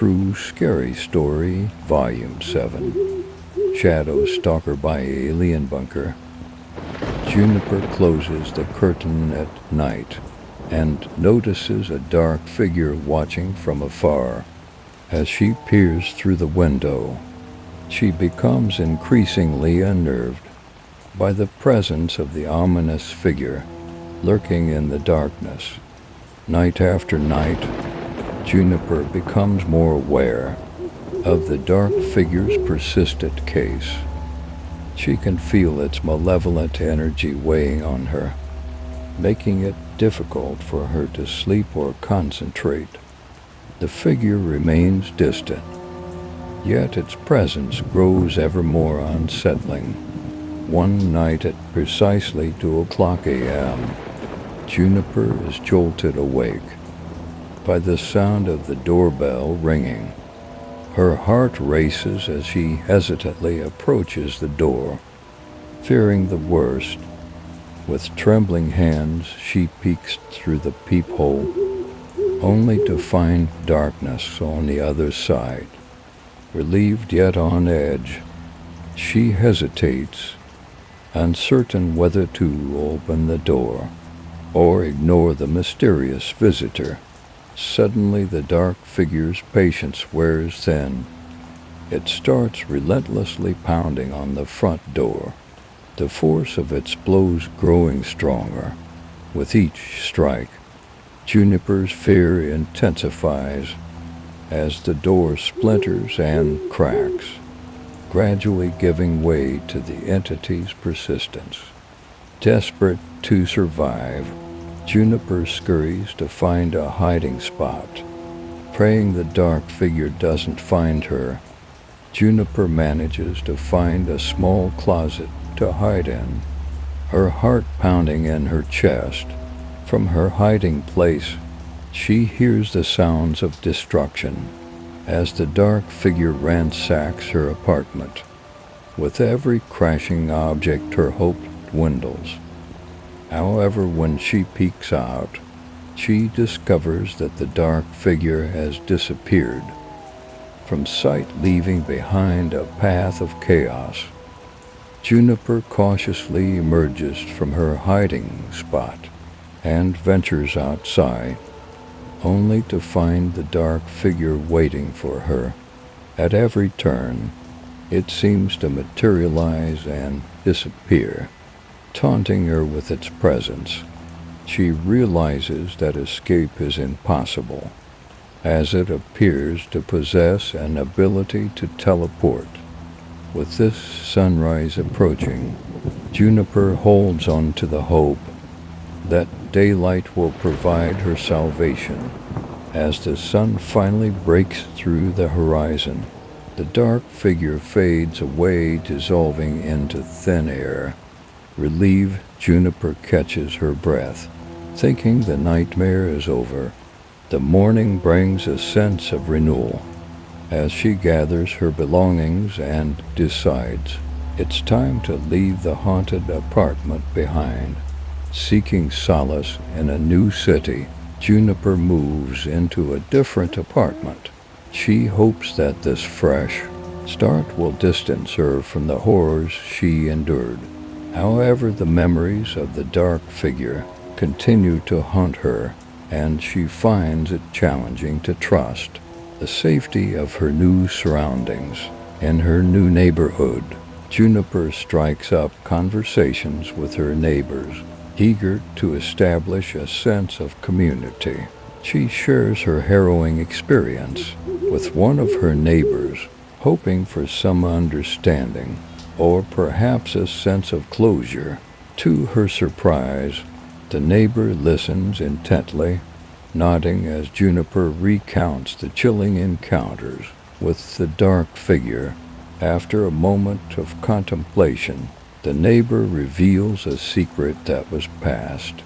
True Scary Story, Volume 7, Shadow Stalker by Alien Bunker. Juniper closes the curtain at night and notices a dark figure watching from afar. As she peers through the window, she becomes increasingly unnerved by the presence of the ominous figure lurking in the darkness. Night after night, Juniper becomes more aware of the dark figure's persistent case. She can feel its malevolent energy weighing on her, making it difficult for her to sleep or concentrate. The figure remains distant, yet its presence grows ever more unsettling. One night at precisely 2:00 a.m., Juniper is jolted awake by the sound of the doorbell ringing. Her heart races as she hesitantly approaches the door, fearing the worst. With trembling hands, she peeks through the peephole, only to find darkness on the other side. Relieved yet on edge, she hesitates, uncertain whether to open the door or ignore the mysterious visitor. Suddenly, the dark figure's patience wears thin. It starts relentlessly pounding on the front door, the force of its blows growing stronger. With each strike, Juniper's fear intensifies as the door splinters and cracks, gradually giving way to the entity's persistence. Desperate to survive, Juniper scurries to find a hiding spot. Praying the dark figure doesn't find her, Juniper manages to find a small closet to hide in, her heart pounding in her chest. From her hiding place, she hears the sounds of destruction as the dark figure ransacks her apartment. With every crashing object, her hope dwindles. However, when she peeks out, she discovers that the dark figure has disappeared from sight, leaving behind a path of chaos. Juniper cautiously emerges from her hiding spot and ventures outside, only to find the dark figure waiting for her. At every turn, it seems to materialize and disappear, taunting her with its presence. She realizes that escape is impossible, as it appears to possess an ability to teleport. With this sunrise approaching, Juniper holds on to the hope that daylight will provide her salvation. As the sun finally breaks through the horizon, the dark figure fades away, dissolving into thin air. Relieved, Juniper catches her breath, thinking the nightmare is over. The morning brings a sense of renewal as she gathers her belongings and decides it's time to leave the haunted apartment behind. Seeking solace in a new city, Juniper moves into a different apartment. She hopes that this fresh start will distance her from the horrors she endured. However, the memories of the dark figure continue to haunt her, and she finds it challenging to trust the safety of her new surroundings. In her new neighborhood, Juniper strikes up conversations with her neighbors, eager to establish a sense of community. She shares her harrowing experience with one of her neighbors, hoping for some understanding or perhaps a sense of closure. To her surprise, the neighbor listens intently, nodding as Juniper recounts the chilling encounters with the dark figure. After a moment of contemplation, the neighbor reveals a secret that was passed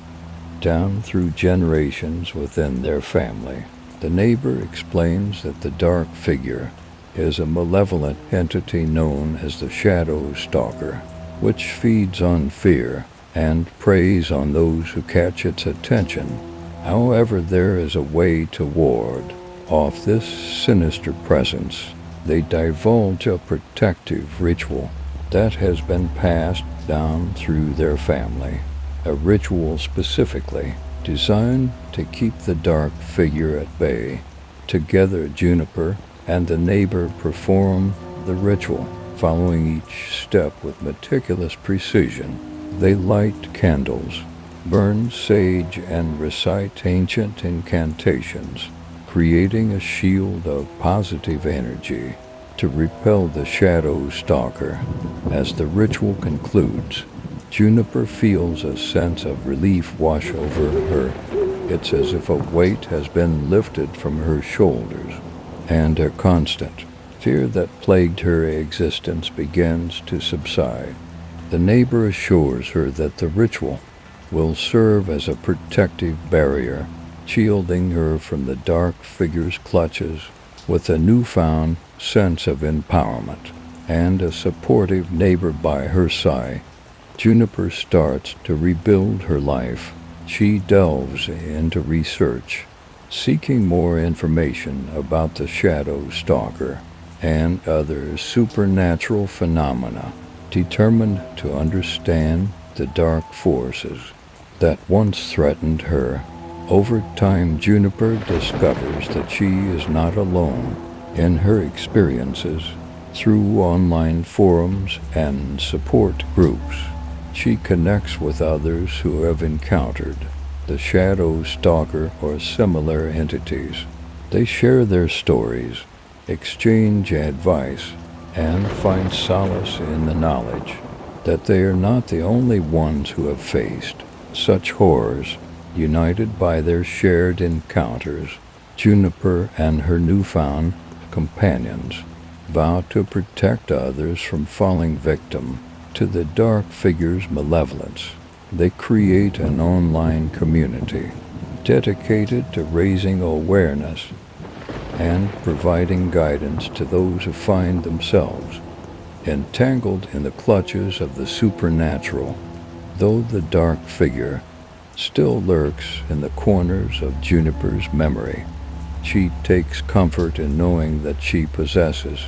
down through generations within their family. The neighbor explains that the dark figure is a malevolent entity known as the Shadow Stalker, which feeds on fear and preys on those who catch its attention. However, there is a way to ward of this sinister presence, they divulge a protective ritual that has been passed down through their family, a ritual specifically designed to keep the dark figure at bay. Together, Juniper and the neighbor perform the ritual, following each step with meticulous precision. They light candles, burn sage, and recite ancient incantations, creating a shield of positive energy to repel the shadow stalker. As the ritual concludes, Juniper feels a sense of relief wash over her. It's as if a weight has been lifted from her shoulders, and a constant fear that plagued her existence begins to subside. The neighbor assures her that the ritual will serve as a protective barrier, shielding her from the dark figure's clutches. With a newfound sense of empowerment and a supportive neighbor by her side, Juniper starts to rebuild her life. She delves into research, seeking more information about the shadow stalker and other supernatural phenomena, determined to understand the dark forces that once threatened her. Over time, Juniper discovers that she is not alone in her experiences. Through online forums and support groups, she connects with others who have encountered the shadow stalker or similar entities. They share their stories, exchange advice, and find solace in the knowledge that they are not the only ones who have faced such horrors. United by their shared encounters, Juniper and her newfound companions vow to protect others from falling victim to the dark figure's malevolence. They create an online community dedicated to raising awareness and providing guidance to those who find themselves entangled in the clutches of the supernatural. Though the dark figure still lurks in the corners of Juniper's memory, she takes comfort in knowing that she possesses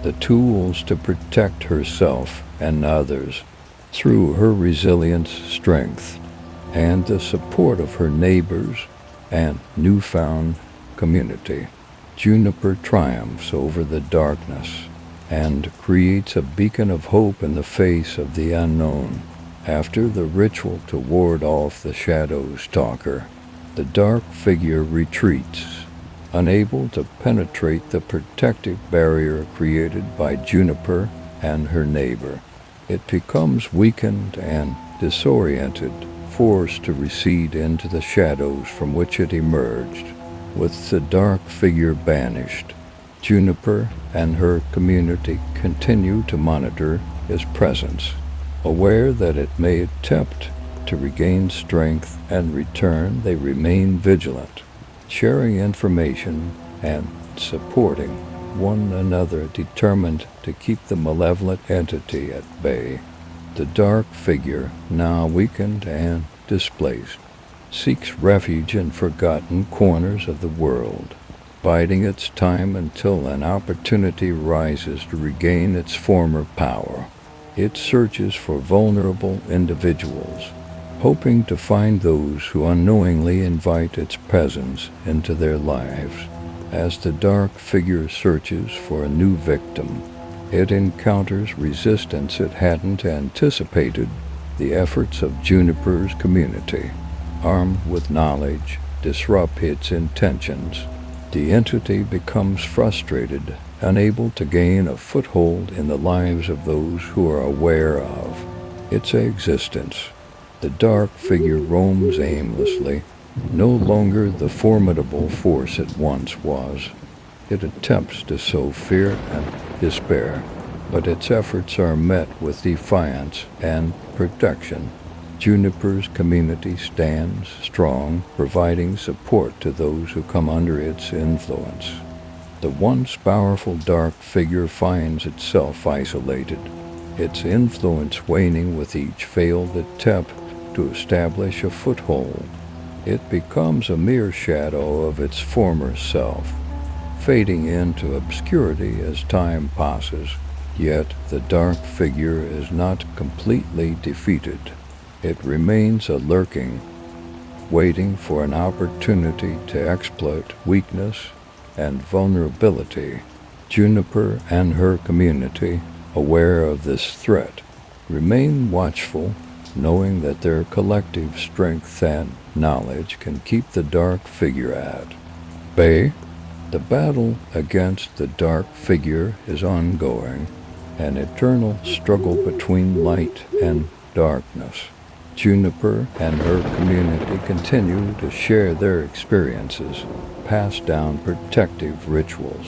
the tools to protect herself and others. Through her resilience, strength, and the support of her neighbors and newfound community, Juniper triumphs over the darkness and creates a beacon of hope in the face of the unknown. After the ritual to ward off the shadow stalker, the dark figure retreats, unable to penetrate the protective barrier created by Juniper and her neighbor. It becomes weakened and disoriented, forced to recede into the shadows from which it emerged. With the dark figure banished, Juniper and her community continue to monitor his presence, aware that it may attempt to regain strength and return. They remain vigilant, sharing information and supporting one another, determined to keep the malevolent entity at bay. The dark figure, now weakened and displaced, seeks refuge in forgotten corners of the world, biding its time until an opportunity rises to regain its former power. It searches for vulnerable individuals, hoping to find those who unknowingly invite its presence into their lives. As the dark figure searches for a new victim, it encounters resistance it hadn't anticipated. The efforts of Juniper's community, armed with knowledge, disrupt its intentions. The entity becomes frustrated, unable to gain a foothold in the lives of those who are aware of its existence. The dark figure roams aimlessly, no longer the formidable force it once was. It attempts to sow fear and despair, but its efforts are met with defiance and protection. Juniper's community stands strong, providing support to those who come under its influence. The once powerful dark figure finds itself isolated, its influence waning with each failed attempt to establish a foothold. It becomes a mere shadow of its former self, fading into obscurity as time passes. Yet the dark figure is not completely defeated. It remains a lurking, waiting for an opportunity to exploit weakness and vulnerability. Juniper and her community, aware of this threat, remain watchful, knowing that their collective strength and knowledge can keep the dark figure at bay. The battle against the dark figure is ongoing, an eternal struggle between light and darkness. Juniper and her community continue to share their experiences, pass down protective rituals,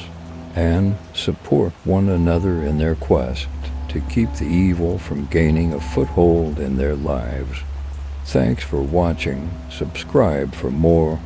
and support one another in their quest to keep the evil from gaining a foothold in their lives. Thanks for watching. Subscribe for more.